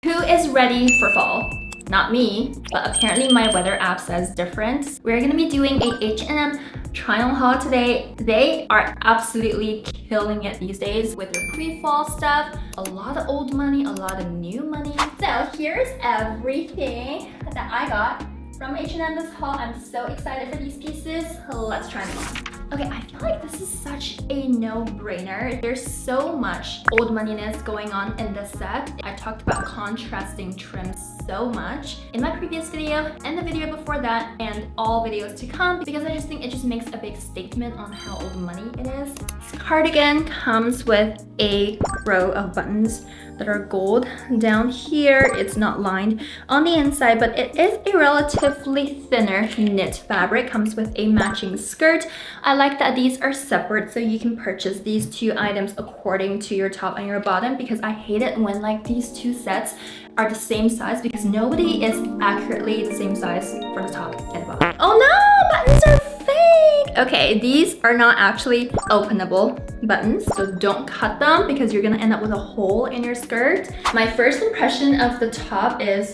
Who is ready for fall? Not me, but apparently my weather app says different. We're gonna be doing a H&M try on haul today. They are absolutely killing it these days with their pre-fall stuff. A lot of old money, a lot of new money. So here's everything that I got from H&M this haul. I'm so excited for these pieces. Let's try them on. Okay, I feel like this is such a no-brainer. There's so much old moneyness going on in this set. I talked about contrasting trims so much in my previous video and the video before that and all videos to come because I just think it just makes a big statement on how old money it is. This cardigan comes with a row of buttons that are gold. Down here, it's not lined on the inside, but it is a relatively thinner knit fabric. Comes with a matching skirt. I like that these are separate so you can purchase these two items according to your top and your bottom because I hate it when like these two sets are the same size because nobody is accurately the same size for the top and the bottom. Oh no, buttons are fake! Okay, these are not actually openable buttons, so don't cut them because you're gonna end up with a hole in your skirt. My first impression of the top is,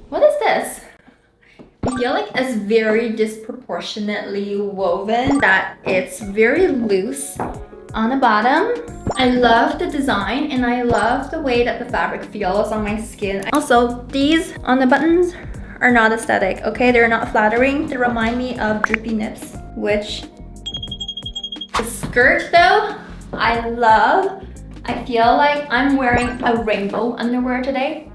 what is this? I feel like it's very disproportionately woven, that it's very loose on the bottom. I love the design and I love the way that the fabric feels on my skin. Also, these on the buttons are not aesthetic, okay? They're not flattering. They remind me of droopy nips, which the skirt though, I love. I feel like I'm wearing a rainbow underwear today.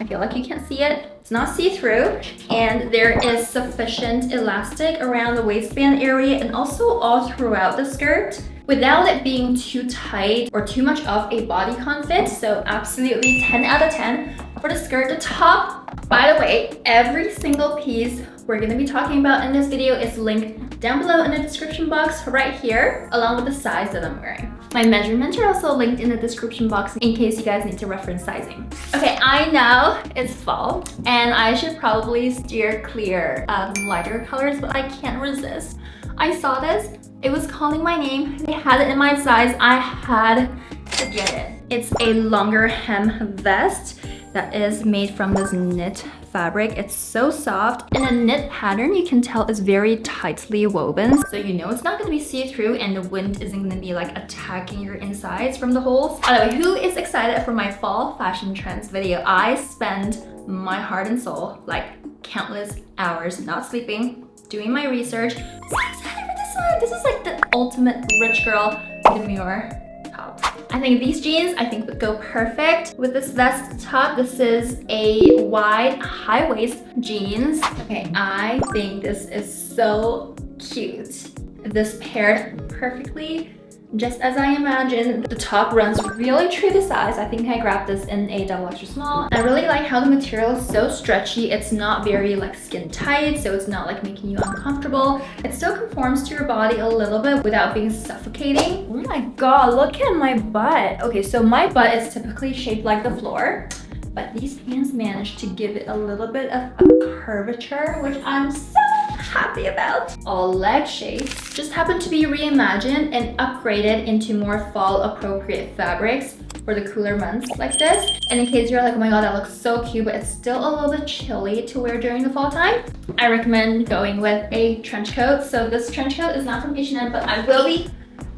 I feel like you can't see it. It's not see-through, and there is sufficient elastic around the waistband area and also all throughout the skirt without it being too tight or too much of a bodycon fit. So absolutely 10 out of 10 for the skirt. The top, by the way, every single piece we're gonna be talking about in this video is linked down below in the description box right here, along with the size that I'm wearing. My measurements are also linked in the description box in case you guys need to reference sizing. Okay, I know it's fall and I should probably steer clear of lighter colors, but I can't resist. I saw this, it was calling my name, they had it in my size, I had to get it. It's a longer hem vest that is made from this knit fabric. It's so soft. In a knit pattern, you can tell it's very tightly woven. So you know it's not gonna be see-through and the wind isn't gonna be like attacking your insides from the holes. By the way, who is excited for my fall fashion trends video? I spend my heart and soul, like countless hours, not sleeping, doing my research. I'm so excited for this one. This is like the ultimate rich girl demure top. I think these jeans, would go perfect with this vest top. This is a wide high waist jeans. Okay, I think this is so cute. This paired perfectly, just as I imagined. The top runs really true to size. I think I grabbed this in a double extra small. I really like how the material is so stretchy. It's not very like skin tight, so it's not like making you uncomfortable. It still conforms to your body a little bit without being suffocating. Oh my god, look at my butt. Okay, so my butt is typically shaped like the floor, but these pants managed to give it a little bit of a curvature, which I'm so happy about. All leg shapes just happen to be reimagined and upgraded into more fall appropriate fabrics for the cooler months like this. And in case you're like, oh my god, that looks so cute, but it's still a little bit chilly to wear during the fall time, I recommend going with a trench coat. So this trench coat is not from H&M, but I will be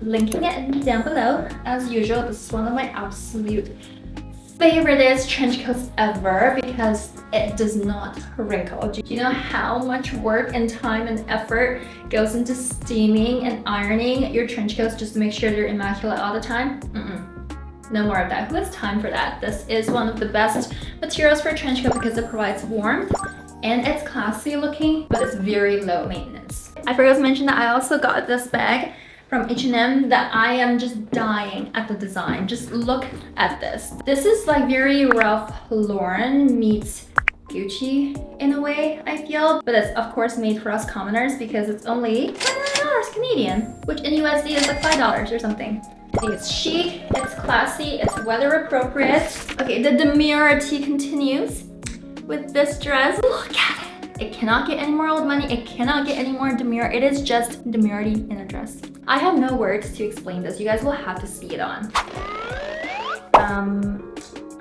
linking it down below as usual. This is one of my absolute favoriteest trench coats ever because it does not wrinkle. Do you know how much work and time and effort goes into steaming and ironing your trench coats just to make sure they're immaculate all the time? No more of that. Who has time for that? This is one of the best materials for a trench coat because it provides warmth and it's classy looking, but it's very low maintenance. I forgot to mention that I also got this bag from H&M that I am just dying at the design. Just look at this. This is like very Ralph Lauren meets Gucci in a way, I feel. But it's of course made for us commoners because it's only $29 Canadian, which in USD is like $5 or something. I think it's chic, it's classy, it's weather appropriate. Okay, the demurity continues with this dress. Look at it. It cannot get any more old money. It cannot get any more demure. It is just demurity in a dress. I have no words to explain this. You guys will have to see it on.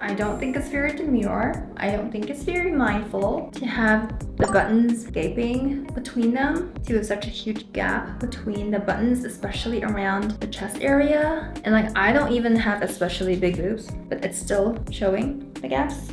I don't think it's very demure. I don't think it's very mindful to have the buttons gaping between them, to have such a huge gap between the buttons, especially around the chest area. And like, I don't even have especially big boobs, but it's still showing the gaps.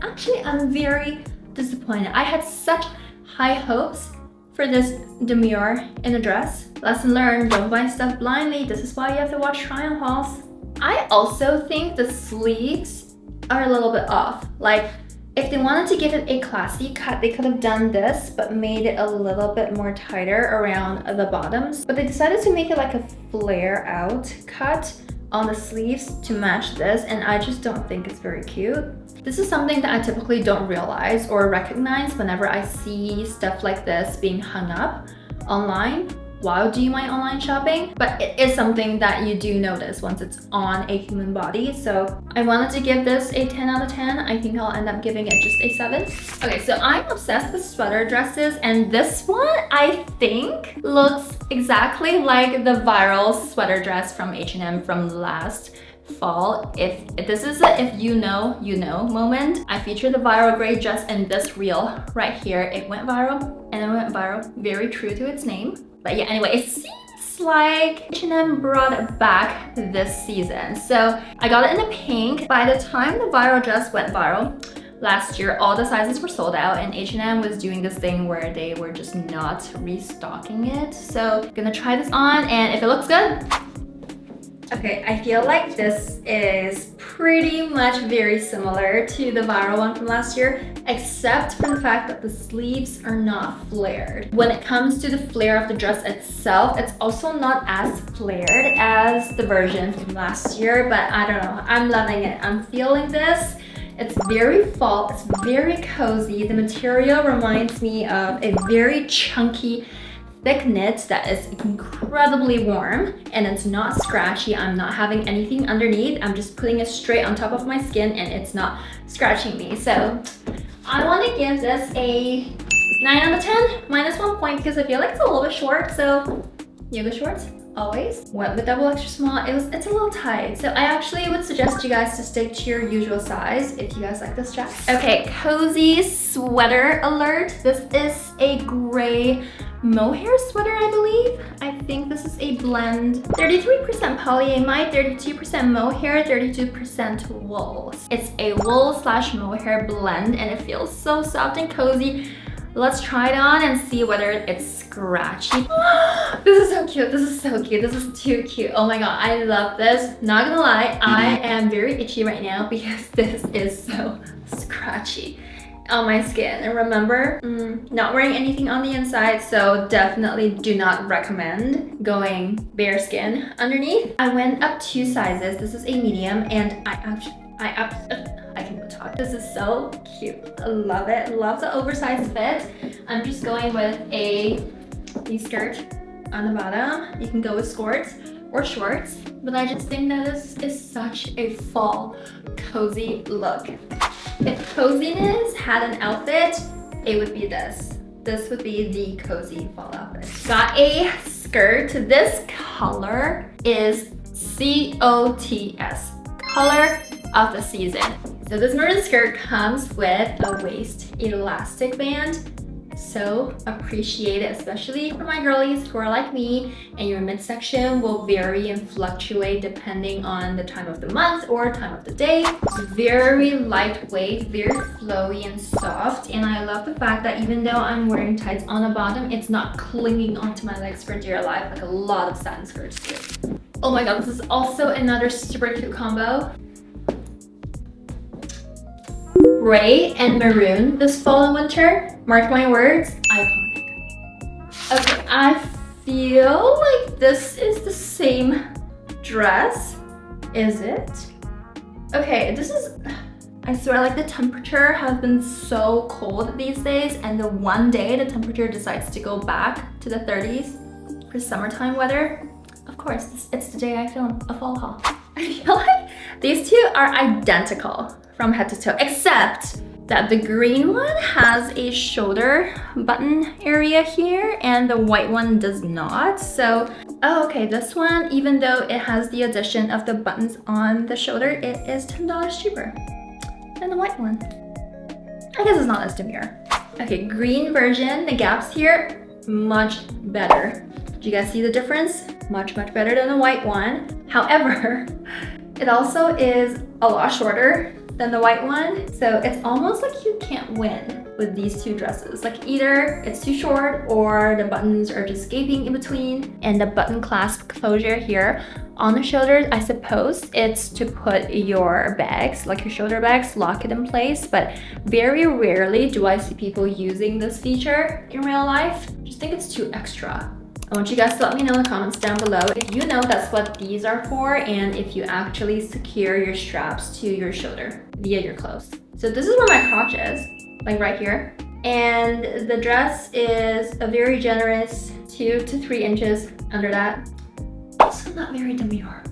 Actually, I'm very disappointed. I had such high hopes for this demure in a dress. Lesson learned, don't buy stuff blindly. This is why you have to watch try on hauls. I also think the sleeves are a little bit off. Like, if they wanted to give it a classy cut, they could have done this, but made it a little bit more tighter around the bottoms. But they decided to make it like a flare out cut on the sleeves to match this, and I just don't think it's very cute. This is something that I typically don't realize or recognize whenever I see stuff like this being hung up online while doing my online shopping, but it is something that you do notice once it's on a human body. So I wanted to give this a 10 out of 10. I think I'll end up giving it just a 7. Okay, so I'm obsessed with sweater dresses, and this one I think looks exactly like the viral sweater dress from H&M from last fall. If this is a if you know, you know moment. I featured the viral gray dress in this reel right here. It went viral, and it went viral very true to its name. But yeah, anyway, it seems like H&M brought it back this season. So I got it in a pink. By the time the viral dress went viral last year, all the sizes were sold out, and H&M was doing this thing where they were just not restocking it. So I'm gonna try this on, and if it looks good, okay, I feel like this is pretty much very similar to the viral one from last year, except for the fact that the sleeves are not flared. When it comes to the flare of the dress itself, it's also not as flared as the version from last year, but I don't know, I'm loving it. I'm feeling this. It's very fall, it's very cozy. The material reminds me of a very chunky thick knit that is incredibly warm, and it's not scratchy. I'm not having anything underneath. I'm just putting it straight on top of my skin, and it's not scratching me. So I want to give this a 9 out of 10, minus 1 point, because I feel like it's a little bit short. So yoga shorts, always. Went with double extra small. It's a little tight. So I actually would suggest you guys to stick to your usual size if you guys like this dress. Okay, cozy sweater alert. This is a gray mohair sweater, I believe. I think this is a blend. 33% polyamide, 32% mohair, 32% wool. It's a wool / mohair blend, and it feels so soft and cozy. Let's try it on and see whether it's scratchy. This is so cute. This is so cute. This is too cute. Oh my god, I love this. Not gonna lie, I am very itchy right now because this is so scratchy on my skin. And remember, not wearing anything on the inside, so definitely do not recommend going bare skin underneath. I went up 2 sizes. This is a medium, and I can talk. This is so cute. I love it. Love the oversized fit. I'm just going with a skirt on the bottom. You can go with skirts or shorts, but I just think that this is such a fall cozy look. If coziness had an outfit, it would be this. This would be the cozy fall outfit. Got a skirt. This color is COTS, color of the season. So this maroon skirt comes with a waist elastic band. So appreciate it, especially for my girlies who are like me, and your midsection will vary and fluctuate depending on the time of the month or time of the day. It's very lightweight, very flowy and soft, and I love the fact that even though I'm wearing tights on the bottom, it's not clinging onto my legs for dear life like a lot of satin skirts do. Oh my god, this is also another super cute combo. Gray and maroon this fall and winter. Mark my words, iconic. Okay, I feel like this is the same dress. Is it? Okay, this is, I swear, like the temperature has been so cold these days, and the one day the temperature decides to go back to the 30s for summertime weather. Of course, it's the day I film a fall haul. I feel like these two are identical from head to toe, except that the green one has a shoulder button area here and the white one does not. So, oh, okay, this one, even though it has the addition of the buttons on the shoulder, it is $10 cheaper. than the white one. I guess it's not as demure. Okay, green version, the gaps here, much better. Do you guys see the difference? Much better than the white one. However, it also is a lot shorter than the white one. So it's almost like you can't win with these two dresses. Like either it's too short or the buttons are just gaping in between. And the button clasp closure here on the shoulders, I suppose it's to put your bags, like your shoulder bags, lock it in place. But very rarely do I see people using this feature in real life. Just think it's too extra. I want you guys to let me know in the comments down below if you know that's what these are for and if you actually secure your straps to your shoulder via your clothes. So this is where my crotch is, like right here. And the dress is a very generous 2 to 3 inches under that. Also not very demure.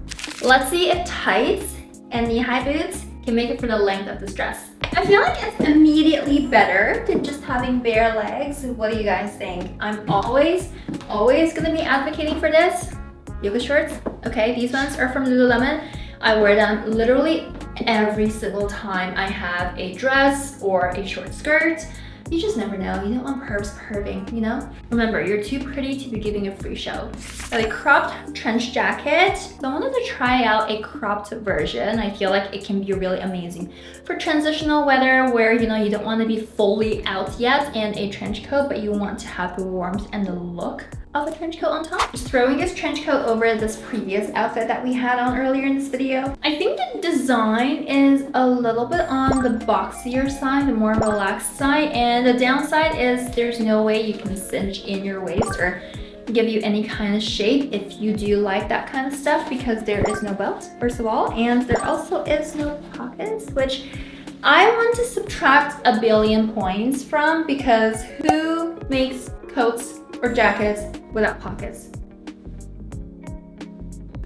Let's see if tights and knee-high boots can make it for the length of this dress. I feel like it's immediately better than just having bare legs. What do you guys think? I'm always gonna be advocating for this. Yoga shorts, okay, these ones are from Lululemon. I wear them literally every single time I have a dress or a short skirt. You just never know. You don't want pervs perving, you know? Remember, you're too pretty to be giving a free show. A cropped trench jacket. So I wanted to try out a cropped version. I feel like it can be really amazing for transitional weather where, you know, you don't want to be fully out yet in a trench coat, but you want to have the warmth and the look of a trench coat on top. Just throwing this trench coat over this previous outfit that we had on earlier in this video. I think the design is a little bit on the boxier side, the more relaxed side, and the downside is there's no way you can cinch in your waist or give you any kind of shape if you do like that kind of stuff because there is no belt, first of all, and there also is no pockets, which I want to subtract a billion points from because who makes coats or jackets without pockets?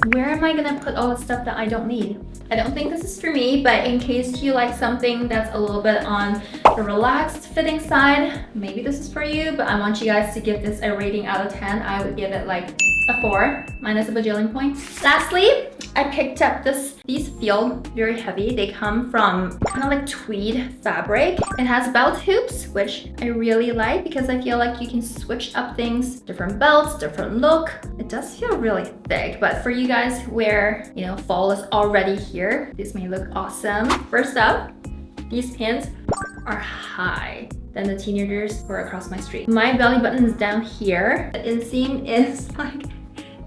Where am I gonna put all the stuff that I don't need? I don't think this is for me, but in case you like something that's a little bit on the relaxed fitting side, maybe this is for you, but I want you guys to give this a rating out of 10. I would give it like a 4 minus a bajillion points. Lastly, I picked up these feel very heavy. They come from kind of like tweed fabric. It has belt hoops, which I really like because I feel like you can switch up things, different belts, different look. It does feel really thick, but for you guys where, you know, fall is already here, this may look awesome. First up, these pants are high than the teenagers who are across my street. My belly button is down here. The inseam is like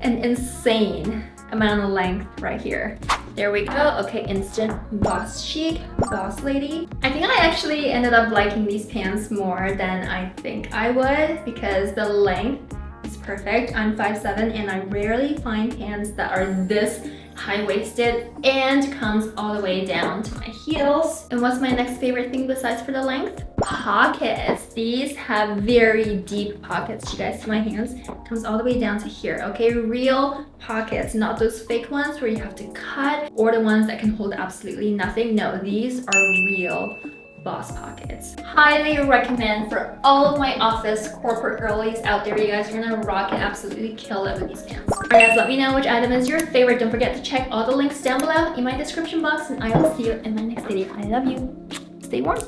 an insane amount of length right here. There we go. Okay, instant boss chic, boss lady. I think I actually ended up liking these pants more than I think I would because the length is perfect. I'm 5'7" and I rarely find pants that are this high-waisted and comes all the way down to my heels. And what's my next favorite thing besides for the length? Pockets. These have very deep pockets. You guys see my hands? Comes all the way down to here, okay? Real pockets, not those fake ones where you have to cut or the ones that can hold absolutely nothing. No, these are real boss pockets. Highly recommend for all of my office corporate girlies out there. You guys are gonna rock and absolutely kill it with these pants. Alright guys, let me know which item is your favorite. Don't forget to check all the links down below in my description box and I will see you in my next video. I love you. Stay warm.